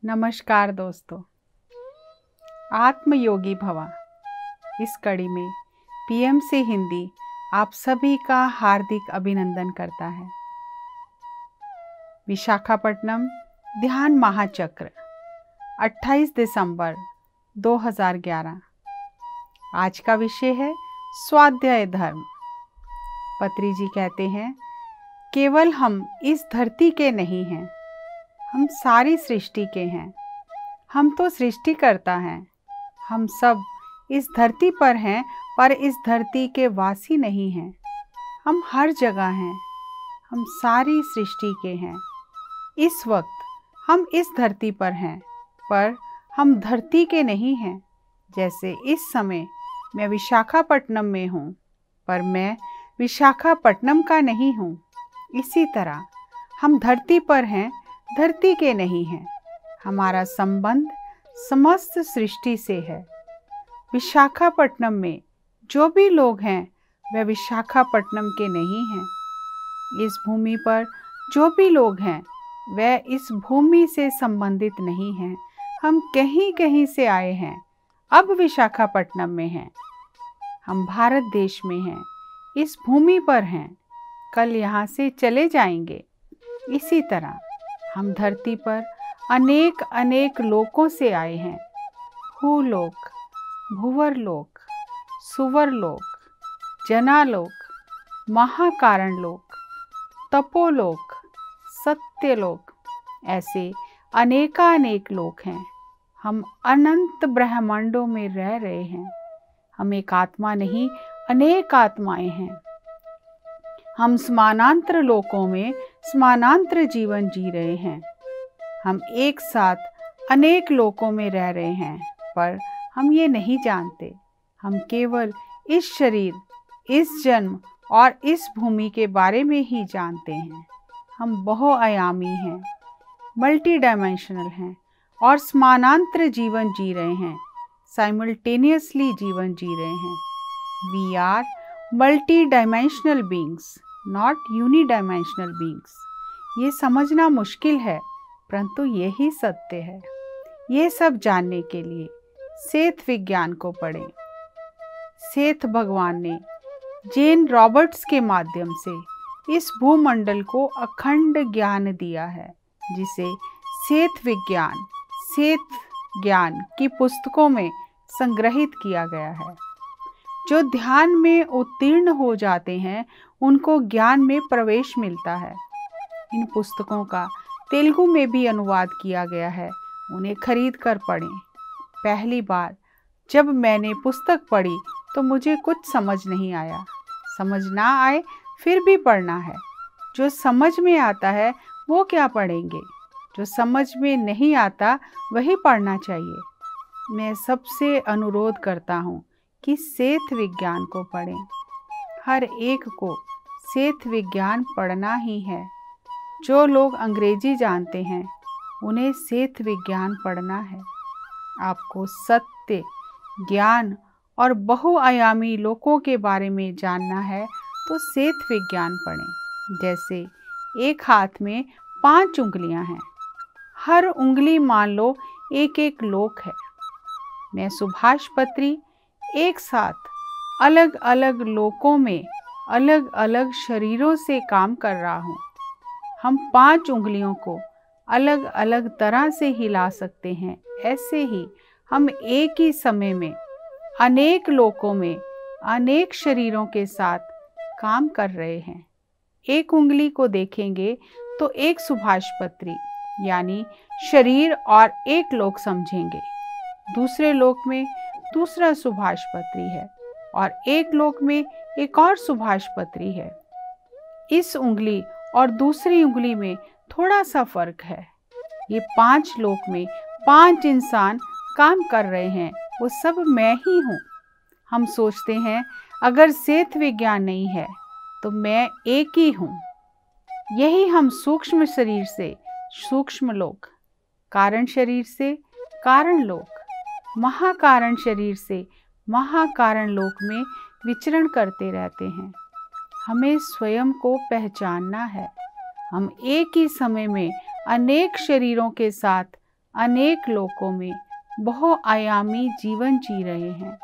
नमस्कार दोस्तों, आत्मयोगी भवा इस कड़ी में पीएमसी हिंदी आप सभी का हार्दिक अभिनंदन करता है। विशाखापट्टनम ध्यान महाचक्र 28 दिसंबर 2011। आज का विषय है स्वाध्याय धर्म। पत्री जी कहते हैं, केवल हम इस धरती के नहीं हैं, हम सारी सृष्टि के हैं। हम तो सृष्टिकर्ता हैं। हम सब इस धरती पर हैं, पर इस धरती के वासी नहीं हैं। हम हर जगह हैं। हम सारी सृष्टि के हैं। इस वक्त हम इस धरती पर हैं, पर हम धरती के नहीं हैं। जैसे इस समय मैं विशाखापट्टनम में हूँ, पर मैं विशाखापट्टनम का नहीं हूँ। इसी तरह हम धरती पर हैं, धरती के नहीं हैं। हमारा संबंध समस्त सृष्टि से है। विशाखापट्टनम में जो भी लोग हैं वे विशाखापट्टनम के नहीं हैं। इस भूमि पर जो भी लोग हैं वे इस भूमि से संबंधित नहीं हैं। हम कहीं कहीं से आए हैं, अब विशाखापट्टनम में हैं। हम भारत देश में हैं, इस भूमि पर हैं, कल यहाँ से चले जाएंगे। इसी तरह हम धरती पर अनेक अनेक लोकों से आए हैं। भूलोक, भूवरलोक, सुवरलोक, जनालोक, महाकारण लोक, तपोलोक, सत्यलोक, ऐसे अनेकानेक लोक हैं। हम अनंत ब्रह्मांडों में रह रहे हैं। हम एक आत्मा नहीं, अनेक आत्माएं हैं। हम समानांतर लोकों में समानांतर जीवन जी रहे हैं। हम एक साथ अनेक लोकों में रह रहे हैं, पर हम ये नहीं जानते। हम केवल इस शरीर, इस जन्म और इस भूमि के बारे में ही जानते हैं। हम बहुआयामी हैं, मल्टी डायमेंशनल हैं और समानांतर जीवन जी रहे हैं। साइमल्टेनियसली जीवन जी रहे हैं। We are multi dimensional beings, not unidimensional beings. ये समझना मुश्किल है, परंतु यही सत्य है। ये सब जानने के लिए सेथ विज्ञान को पढ़ें। सेथ भगवान ने जेन रॉबर्ट्स के माध्यम से इस भूमंडल को अखंड ज्ञान दिया है, जिसे सेथ विज्ञान, सेथ ज्ञान की पुस्तकों में संग्रहित किया गया है। जो ध्यान में उत्तीर्ण हो जाते हैं उनको ज्ञान में प्रवेश मिलता है। इन पुस्तकों का तेलुगु में भी अनुवाद किया गया है, उन्हें खरीद कर पढ़ें। पहली बार जब मैंने पुस्तक पढ़ी तो मुझे कुछ समझ नहीं आया। समझ ना आए फिर भी पढ़ना है। जो समझ में आता है वो क्या पढ़ेंगे, जो समझ में नहीं आता वही पढ़ना चाहिए। मैं सबसे अनुरोध करता हूँ कि सेथ विज्ञान को पढ़ें। हर एक को सेथ विज्ञान पढ़ना ही है। जो लोग अंग्रेजी जानते हैं उन्हें सेथ विज्ञान पढ़ना है। आपको सत्य, ज्ञान और बहुआयामी लोकों के बारे में जानना है तो सेथ विज्ञान पढ़ें। जैसे एक हाथ में 5 उंगलियां हैं, हर उंगली मान लो एक एक लोक है। मैं सुभाष पत्री एक साथ अलग अलग लोकों में अलग अलग शरीरों से काम कर रहा हूँ। हम 5 उंगलियों को अलग अलग तरह से हिला सकते हैं। ऐसे ही हम एक ही समय में अनेक लोकों में अनेक शरीरों के साथ काम कर रहे हैं। एक उंगली को देखेंगे तो एक सुभाष पत्री यानी शरीर और एक लोक समझेंगे। दूसरे लोक में दूसरा सुभाष पत्री है और एक लोक में एक और सुभाष पत्री है। इस उंगली और दूसरी उंगली में थोड़ा सा फर्क है। ये 5 लोक में 5 इंसान काम कर रहे हैं, वो सब मैं ही हूँ। हम सोचते हैं अगर सेथ विज्ञान नहीं है तो मैं एक ही हूँ। यही हम सूक्ष्म शरीर से सूक्ष्म लोक, कारण शरीर से कारण लोक, महाकारण शरीर से महाकारण लोक में विचरण करते रहते हैं। हमें स्वयं को पहचानना है। हम एक ही समय में अनेक शरीरों के साथ अनेक लोकों में बहुआयामी जीवन जी रहे हैं।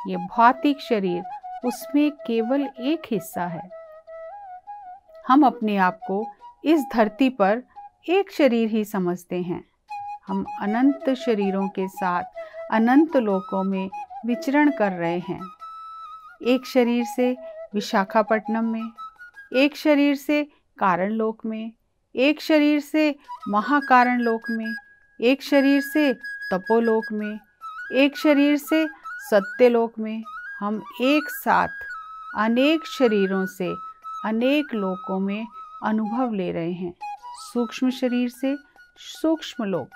ये भौतिक शरीर उसमें केवल एक हिस्सा है। हम अपने आप को इस धरती पर एक शरीर ही समझते हैं। हम अनंत शरीरों के साथ अनंत लोकों में विचरण कर रहे हैं। एक शरीर से विशाखापट्टनम में, एक शरीर से कारण लोक में, एक शरीर से महाकारण लोक में, एक शरीर से तपोलोक में, एक शरीर से सत्यलोक में। हम एक साथ अनेक शरीरों से अनेक लोकों में अनुभव ले रहे हैं। सूक्ष्म शरीर से सूक्ष्म लोक,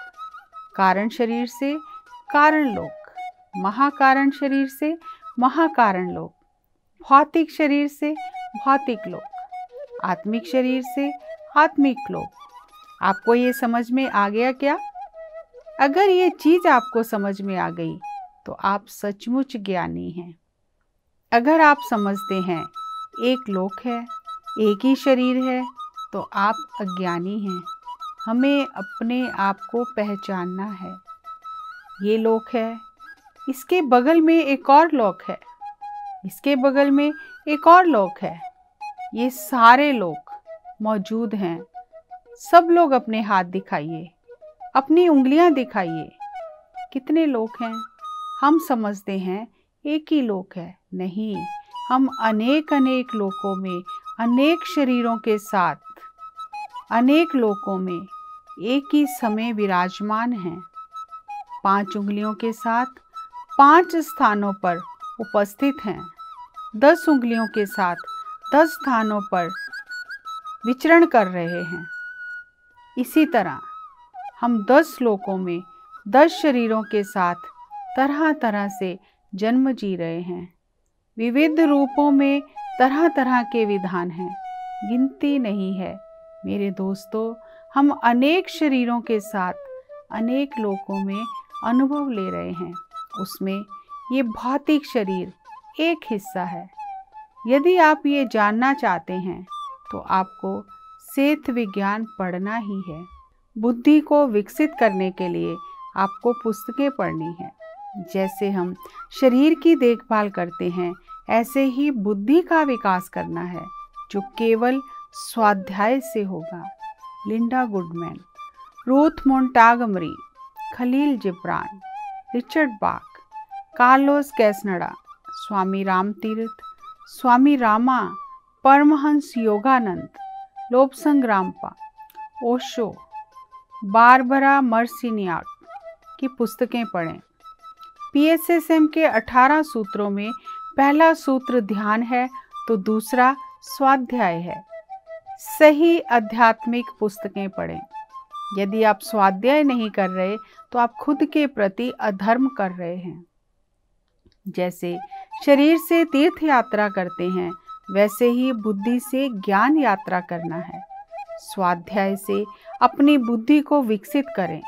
कारण शरीर से कारण लोक, महाकारण शरीर से महाकारण लोक, भौतिक शरीर से भौतिक लोक, आत्मिक शरीर से आत्मिक लोक। आपको ये समझ में आ गया क्या? अगर ये चीज़ आपको समझ में आ गई तो आप सचमुच ज्ञानी हैं। अगर आप समझते हैं एक लोक है, एक ही शरीर है, तो आप अज्ञानी हैं। हमें अपने आप को पहचानना है। ये लोक है, इसके बगल में एक और लोक है, इसके बगल में एक और लोक है। ये सारे लोक मौजूद हैं। सब लोग अपने हाथ दिखाइए, अपनी उंगलियां दिखाइए। कितने लोक हैं? हम समझते हैं एक ही लोक है। नहीं, हम अनेक अनेक लोकों में, अनेक शरीरों के साथ अनेक लोकों में एक ही समय विराजमान हैं। 5 उंगलियों के साथ 5 स्थानों पर उपस्थित हैं। 10 उंगलियों के साथ 10 स्थानों पर विचरण कर रहे हैं। इसी तरह हम 10 लोकों में 10 शरीरों के साथ तरह तरह से जन्म जी रहे हैं। विविध रूपों में तरह तरह के विधान हैं, गिनती नहीं है। मेरे दोस्तों, हम अनेक शरीरों के साथ अनेक लोकों में अनुभव ले रहे हैं। उसमें ये भौतिक शरीर एक हिस्सा है। यदि आप ये जानना चाहते हैं तो आपको सेठ विज्ञान पढ़ना ही है। बुद्धि को विकसित करने के लिए आपको पुस्तकें पढ़नी है। जैसे हम शरीर की देखभाल करते हैं, ऐसे ही बुद्धि का विकास करना है, जो केवल स्वाध्याय से होगा। Linda Goodman, Ruth Montgomery, Khalil Gibran, Richard Bach, Carlos Castaneda, Swami Ram Tirtha, Swami Rama, Paramahansa Yogananda, Lobsang Rampa, Osho, Barbara Marciniak की पुस्तकें पढ़ें। PSSM के 18 सूत्रों में पहला सूत्र ध्यान है तो दूसरा स्वाध्याय है। सही आध्यात्मिक पुस्तकें पढ़ें। यदि आप स्वाध्याय नहीं कर रहे तो आप खुद के प्रति अधर्म कर रहे हैं। जैसे शरीर से तीर्थ यात्रा करते हैं, वैसे ही बुद्धि से ज्ञान यात्रा करना है। स्वाध्याय से अपनी बुद्धि को विकसित करें।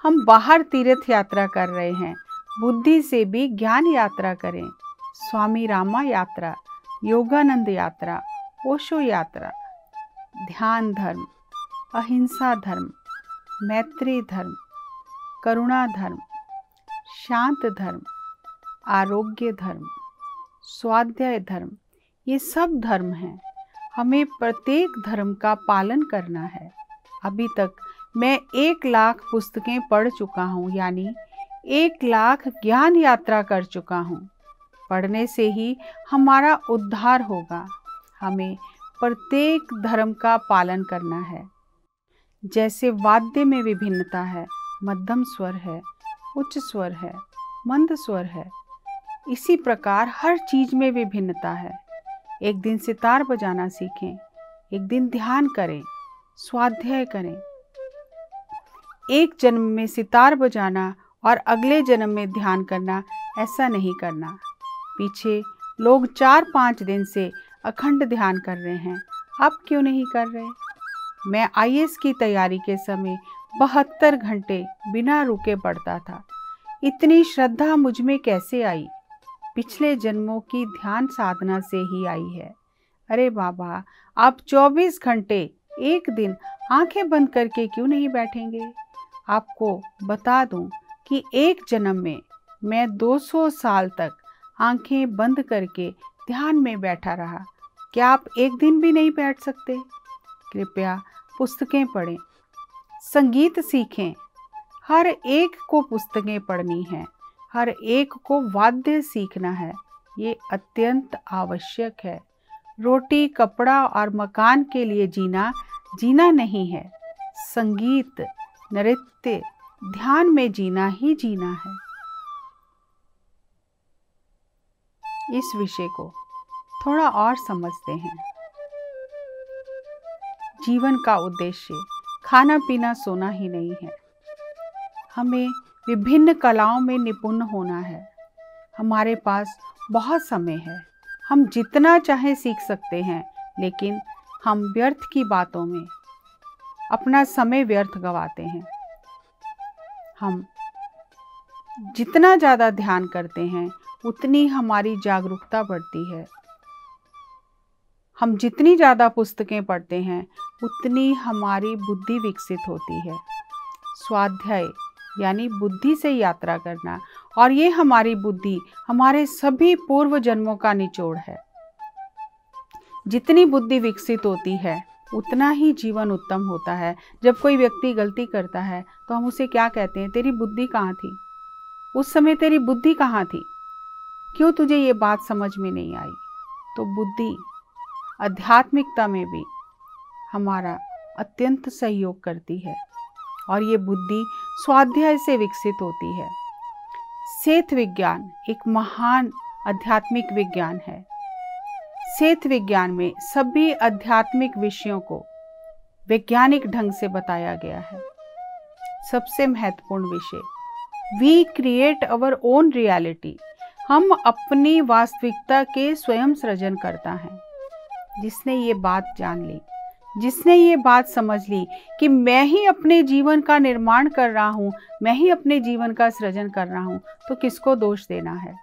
हम बाहर तीर्थ यात्रा कर रहे हैं, बुद्धि से भी ज्ञान यात्रा करें। स्वामी रामा यात्रा, योगानंद यात्रा, ओशो यात्रा, ध्यान धर्म, अहिंसा धर्म, मैत्री धर्म, करुणा धर्म, शांत धर्म, आरोग्य धर्म, स्वाध्याय धर्म, ये सब धर्म हैं। हमें प्रत्येक धर्म का पालन करना है। अभी तक मैं 1 लाख पुस्तकें पढ़ चुका हूँ, यानी 1 लाख ज्ञान यात्रा कर चुका हूँ। पढ़ने से ही हमारा उद्धार होगा। हमें प्रत्येक धर्म का पालन करना है। जैसे वाद्य में विभिन्नता है, मध्यम स्वर है, उच्च स्वर है, मंद स्वर है, इसी प्रकार हर चीज में विभिन्नता है। एक दिन सितार बजाना सीखें, एक दिन ध्यान करें, स्वाध्याय करें। एक जन्म में सितार बजाना और अगले जन्म में ध्यान करना, ऐसा नहीं करना। पीछे लोग 4-5 दिन से अखंड ध्यान कर रहे हैं, आप क्यों नहीं कर रहे? मैं IAS की तैयारी के समय 72 घंटे बिना रुके पढ़ता था। इतनी श्रद्धा मुझ में कैसे आई? पिछले जन्मों की ध्यान साधना से ही आई है। अरे बाबा, आप 24 घंटे एक दिन आंखें बंद करके क्यों नहीं बैठेंगे? आपको बता दूं कि एक जन्म में मैं 200 साल तक आंखें बंद करके ध्यान में बैठा रहा। क्या आप एक दिन भी नहीं बैठ सकते? कृपया पुस्तकें पढ़ें, संगीत सीखें। हर एक को पुस्तकें पढ़नी हैं, हर एक को वाद्य सीखना है। ये अत्यंत आवश्यक है। रोटी, कपड़ा और मकान के लिए जीना जीना नहीं है। संगीत, नृत्य, ध्यान में जीना ही जीना है। इस विषय को थोड़ा और समझते हैं। जीवन का उद्देश्य खाना पीना सोना ही नहीं है। हमें विभिन्न कलाओं में निपुण होना है। हमारे पास बहुत समय है, हम जितना चाहें सीख सकते हैं, लेकिन हम व्यर्थ की बातों में अपना समय व्यर्थ गंवाते हैं। हम जितना ज़्यादा ध्यान करते हैं उतनी हमारी जागरूकता बढ़ती है। हम जितनी ज़्यादा पुस्तकें पढ़ते हैं उतनी हमारी बुद्धि विकसित होती है। स्वाध्याय यानी बुद्धि से यात्रा करना, और ये हमारी बुद्धि हमारे सभी पूर्व जन्मों का निचोड़ है। जितनी बुद्धि विकसित होती है उतना ही जीवन उत्तम होता है। जब कोई व्यक्ति गलती करता है तो हम उसे क्या कहते हैं? तेरी बुद्धि कहाँ थी? उस समय तेरी बुद्धि कहाँ थी? क्यों तुझे ये बात समझ में नहीं आई? तो बुद्धि आध्यात्मिकता में भी हमारा अत्यंत सहयोग करती है, और ये बुद्धि स्वाध्याय से विकसित होती है। सेठ विज्ञान एक महान आध्यात्मिक विज्ञान है। सेठ विज्ञान में सभी आध्यात्मिक विषयों को वैज्ञानिक ढंग से बताया गया है। सबसे महत्वपूर्ण विषय, we create our own reality. हम अपनी वास्तविकता के स्वयं सृजन करता है। जिसने ये बात जान ली, जिसने ये बात समझ ली कि मैं ही अपने जीवन का निर्माण कर रहा हूँ, मैं ही अपने जीवन का सृजन कर रहा हूँ, तो किसको दोष देना है?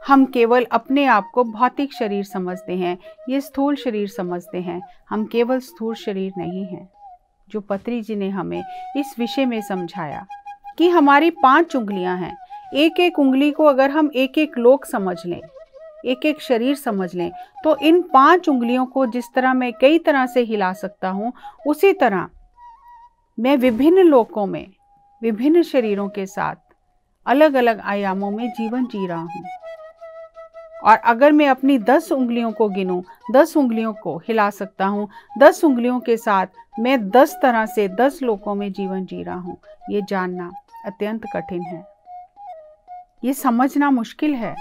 हम केवल अपने आप को भौतिक शरीर समझते हैं, ये स्थूल शरीर समझते हैं। हम केवल स्थूल शरीर नहीं हैं। जो पत्री जी ने हमें इस विषय में समझाया कि हमारी 5 उंगलियां हैं। एक एक उंगली को अगर हम एक एक लोक समझ लें, एक एक शरीर समझ लें, तो इन 5 उंगलियों को जिस तरह मैं कई तरह से हिला सकता हूँ, उसी तरह मैं विभिन्न लोकों में विभिन्न शरीरों के साथ अलग अलग आयामों में जीवन जी रहा हूँ। और अगर मैं अपनी 10 उंगलियों को गिनूं, 10 उंगलियों को हिला सकता हूँ। 10 उंगलियों के साथ मैं 10 तरह से 10 लोकों में जीवन जी रहा हूँ। ये जानना अत्यंत कठिन है, ये समझना मुश्किल है,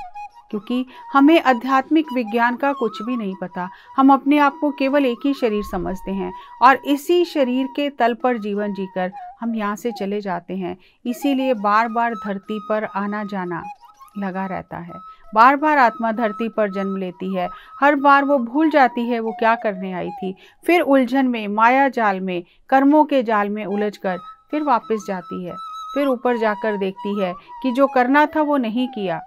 क्योंकि हमें आध्यात्मिक विज्ञान का कुछ भी नहीं पता। हम अपने आप को केवल एक ही शरीर समझते हैं, और इसी शरीर के तल पर जीवन जीकर हम यहाँ से चले जाते हैं। इसीलिए बार बार धरती पर आना जाना लगा रहता है। बार बार आत्मा धरती पर जन्म लेती है। हर बार वो भूल जाती है वो क्या करने आई थी। फिर उलझन में, माया जाल में, कर्मों के जाल में उलझकर फिर वापस जाती है। फिर ऊपर जाकर देखती है कि जो करना था वो नहीं किया।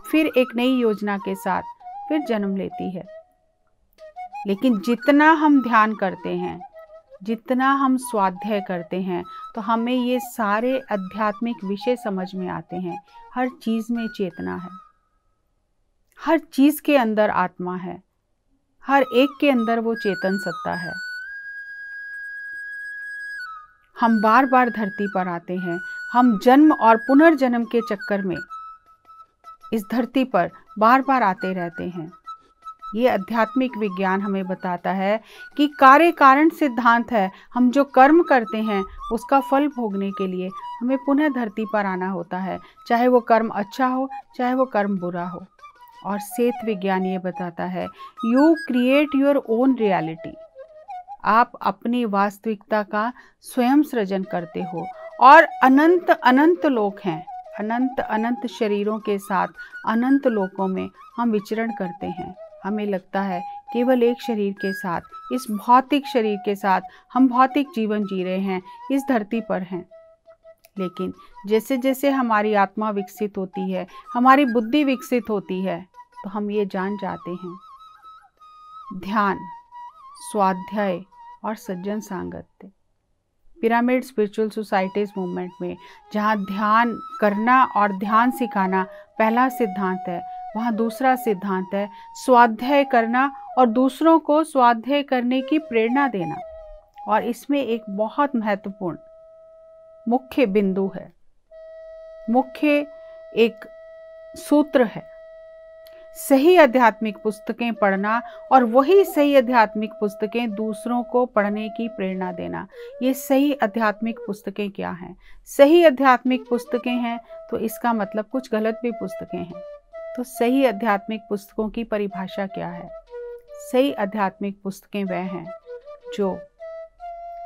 फिर एक नई योजना के साथ फिर जन्म लेती है। लेकिन जितना हम ध्यान करते हैं, जितना हम स्वाध्याय करते हैं, तो हमें ये सारे आध्यात्मिक विषय समझ में आते हैं। हर चीज़ में चेतना है, हर चीज़ के अंदर आत्मा है, हर एक के अंदर वो चेतन सत्ता है। हम बार बार धरती पर आते हैं। हम जन्म और पुनर्जन्म के चक्कर में इस धरती पर बार बार आते रहते हैं। ये आध्यात्मिक विज्ञान हमें बताता है कि कार्य कारण सिद्धांत है। हम जो कर्म करते हैं उसका फल भोगने के लिए हमें पुनः धरती पर आना होता है, चाहे वो कर्म अच्छा हो, चाहे वो कर्म बुरा हो। और सेठ विज्ञान ये बताता है, you create your own reality. आप अपनी वास्तविकता का स्वयं सृजन करते हो, और अनंत अनंत लोक हैं। अनंत अनंत शरीरों के साथ अनंत लोकों में हम विचरण करते हैं। हमें लगता है केवल एक शरीर के साथ, इस भौतिक शरीर के साथ हम भौतिक जीवन जी रहे हैं, इस धरती पर हैं। लेकिन जैसे जैसे हमारी आत्मा विकसित होती है, हमारी बुद्धि विकसित होती है, तो हम ये जान जाते हैं, ध्यान, स्वाध्याय और सज्जन सांगत्य, पिरामिड स्पिरिचुअल सोसाइटीज मूवमेंट में जहाँ ध्यान करना और ध्यान सिखाना पहला सिद्धांत है, वहाँ दूसरा सिद्धांत है स्वाध्याय करना और दूसरों को स्वाध्याय करने की प्रेरणा देना। और इसमें एक बहुत महत्वपूर्ण मुख्य बिंदु है, मुख्य एक सूत्र है, सही आध्यात्मिक पुस्तकें पढ़ना और वही सही आध्यात्मिक पुस्तकें दूसरों को पढ़ने की प्रेरणा देना। ये सही आध्यात्मिक पुस्तकें क्या हैं? सही आध्यात्मिक पुस्तकें हैं तो इसका मतलब कुछ गलत भी पुस्तकें हैं। तो सही आध्यात्मिक पुस्तकों की परिभाषा क्या है? सही आध्यात्मिक पुस्तकें वह हैं जो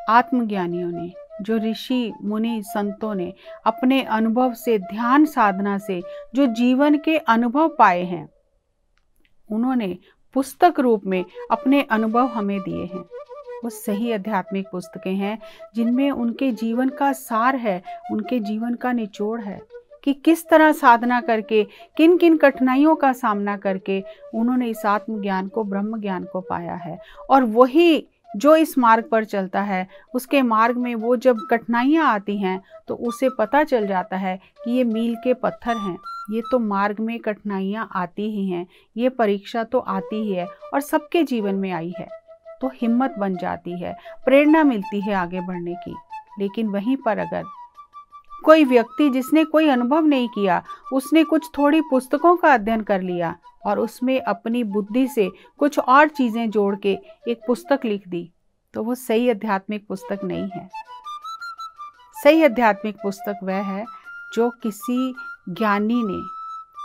आत्मज्ञानियों ने, जो ऋषि मुनि संतों ने अपने अनुभव से, ध्यान साधना से जो जीवन के अनुभव पाए हैं, उन्होंने पुस्तक रूप में अपने अनुभव हमें दिए हैं। वो सही आध्यात्मिक पुस्तकें हैं जिनमें उनके जीवन का सार है, उनके जीवन का निचोड़ है कि किस तरह साधना करके, किन किन कठिनाइयों का सामना करके उन्होंने इस आत्मज्ञान को, ब्रह्म ज्ञान को पाया है। और वही जो इस मार्ग पर चलता है, उसके मार्ग में वो जब कठिनाइयाँ आती हैं तो उसे पता चल जाता है कि ये मील के पत्थर हैं, ये तो मार्ग में कठिनाइयाँ आती ही हैं, ये परीक्षा तो आती ही है और सबके जीवन में आई है। तो हिम्मत बन जाती है, प्रेरणा मिलती है आगे बढ़ने की। लेकिन वहीं पर अगर कोई व्यक्ति जिसने कोई अनुभव नहीं किया, उसने कुछ थोड़ी पुस्तकों का अध्ययन कर लिया और उसमें अपनी बुद्धि से कुछ और चीज़ें जोड़ के एक पुस्तक लिख दी, तो वो सही आध्यात्मिक पुस्तक नहीं है। सही आध्यात्मिक पुस्तक वह है जो किसी ज्ञानी ने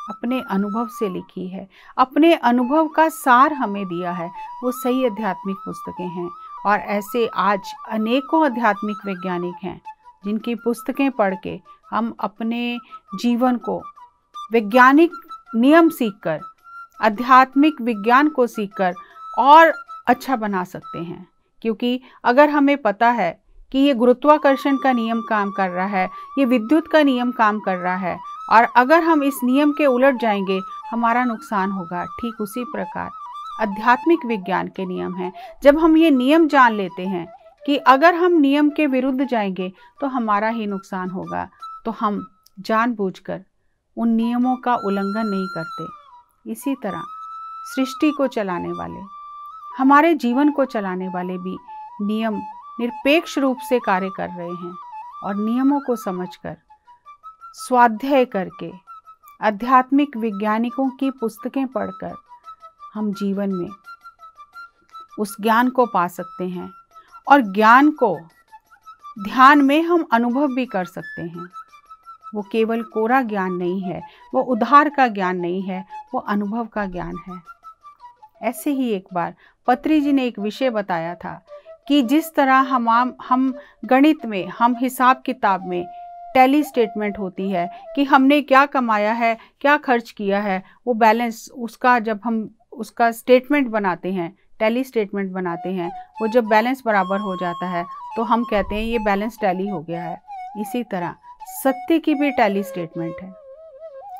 अपने अनुभव से लिखी है, अपने अनुभव का सार हमें दिया है, वो सही आध्यात्मिक पुस्तकें हैं। और ऐसे आज अनेकों आध्यात्मिक वैज्ञानिक हैं जिनकी पुस्तकें पढ़ के हम अपने जीवन को वैज्ञानिक नियम सीखकर, आध्यात्मिक विज्ञान को सीखकर और अच्छा बना सकते हैं। क्योंकि अगर हमें पता है कि ये गुरुत्वाकर्षण का नियम काम कर रहा है, ये विद्युत का नियम काम कर रहा है, और अगर हम इस नियम के उलट जाएंगे हमारा नुकसान होगा, ठीक उसी प्रकार आध्यात्मिक विज्ञान के नियम हैं। जब हम ये नियम जान लेते हैं कि अगर हम नियम के विरुद्ध जाएंगे तो हमारा ही नुकसान होगा, तो हम जानबूझकर उन नियमों का उल्लंघन नहीं करते। इसी तरह सृष्टि को चलाने वाले, हमारे जीवन को चलाने वाले भी नियम निरपेक्ष रूप से कार्य कर रहे हैं। और नियमों को समझकर, स्वाध्याय करके, आध्यात्मिक वैज्ञानिकों की पुस्तकें पढ़कर हम जीवन में उस ज्ञान को पा सकते हैं। और ज्ञान को ध्यान में हम अनुभव भी कर सकते हैं। वो केवल कोरा ज्ञान नहीं है, वो उधार का ज्ञान नहीं है, वो अनुभव का ज्ञान है। ऐसे ही एक बार पत्री जी ने एक विषय बताया था कि जिस तरह हम गणित में, हम हिसाब किताब में टैली स्टेटमेंट होती है कि हमने क्या कमाया है, क्या खर्च किया है, वो बैलेंस, उसका जब हम उसका स्टेटमेंट बनाते हैं, टैली स्टेटमेंट बनाते हैं, वो जब बैलेंस बराबर हो जाता है तो हम कहते हैं ये बैलेंस टैली हो गया है। इसी तरह सत्य की भी टैली स्टेटमेंट है।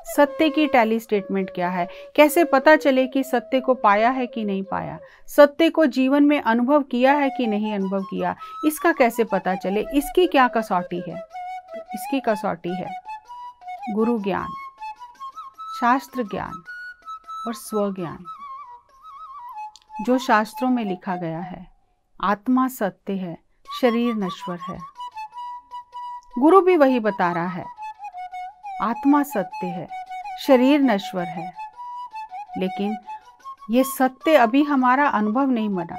सत्य की टैली स्टेटमेंट क्या है? कैसे पता चले कि सत्य को पाया है कि नहीं पाया, सत्य को जीवन में अनुभव किया है कि नहीं अनुभव किया, इसका कैसे पता चले? इसकी क्या कसौटी है? इसकी कसौटी है गुरु ज्ञान, शास्त्र ज्ञान और स्वज्ञान। जो शास्त्रों में लिखा गया है, आत्मा सत्य है, शरीर नश्वर है। गुरु भी वही बता रहा है, आत्मा सत्य है, शरीर नश्वर है। लेकिन ये सत्य अभी हमारा अनुभव नहीं बना।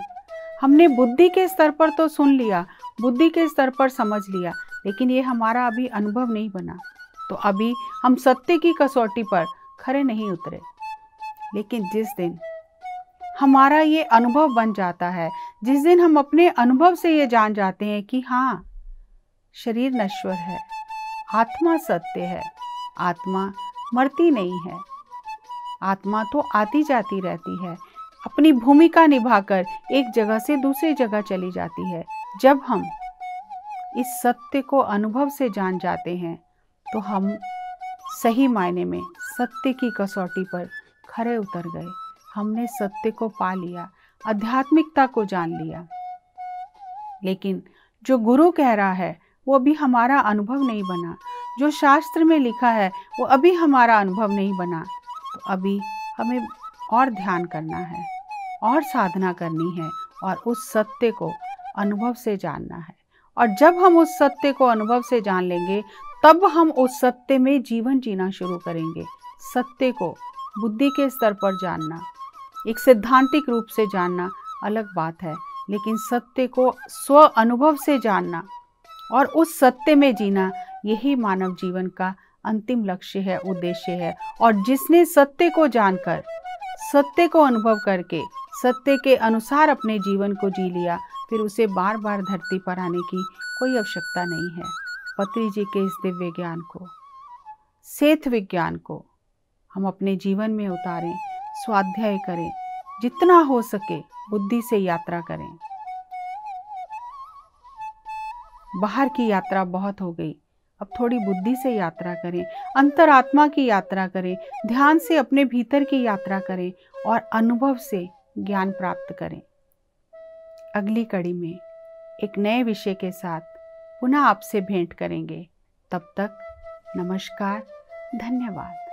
हमने बुद्धि के स्तर पर तो सुन लिया, बुद्धि के स्तर पर समझ लिया, लेकिन ये हमारा अभी अनुभव नहीं बना। तो अभी हम सत्य की कसौटी पर खरे नहीं उतरे। लेकिन जिस दिन हमारा ये अनुभव बन जाता है, जिस दिन हम अपने अनुभव से ये जान जाते हैं कि हाँ, शरीर नश्वर है, आत्मा सत्य है, आत्मा मरती नहीं है, आत्मा तो आती जाती रहती है, अपनी भूमिका निभाकर एक जगह से दूसरी जगह चली जाती है। जब हम इस सत्य को अनुभव से जान जाते हैं तो हम सही मायने में सत्य की कसौटी पर खरे उतर गए। हमने सत्य को पा लिया, आध्यात्मिकता को जान लिया। लेकिन जो गुरु कह रहा है वो अभी हमारा अनुभव नहीं बना, जो शास्त्र में लिखा है वो अभी हमारा अनुभव नहीं बना, तो अभी हमें और ध्यान करना है और साधना करनी है और उस सत्य को अनुभव से जानना है। और जब हम उस सत्य को अनुभव से जान लेंगे तब हम उस सत्य में जीवन जीना शुरू करेंगे। सत्य को बुद्धि के स्तर पर जानना, एक सैद्धांतिक रूप से जानना अलग बात है, लेकिन सत्य को स्व अनुभव से जानना और उस सत्य में जीना, यही मानव जीवन का अंतिम लक्ष्य है, उद्देश्य है। और जिसने सत्य को जानकर, सत्य को अनुभव करके, सत्य के अनुसार अपने जीवन को जी लिया, फिर उसे बार बार धरती पर आने की कोई आवश्यकता नहीं है। पत्री जी के इस दिव्य ज्ञान को, सेठ विज्ञान को हम अपने जीवन में उतारें, स्वाध्याय करें, जितना हो सके बुद्धि से यात्रा करें। बाहर की यात्रा बहुत हो गई, अब थोड़ी बुद्धि से यात्रा करें, अंतरात्मा की यात्रा करें, ध्यान से अपने भीतर की यात्रा करें और अनुभव से ज्ञान प्राप्त करें। अगली कड़ी में एक नए विषय के साथ पुनः आपसे भेंट करेंगे। तब तक नमस्कार, धन्यवाद।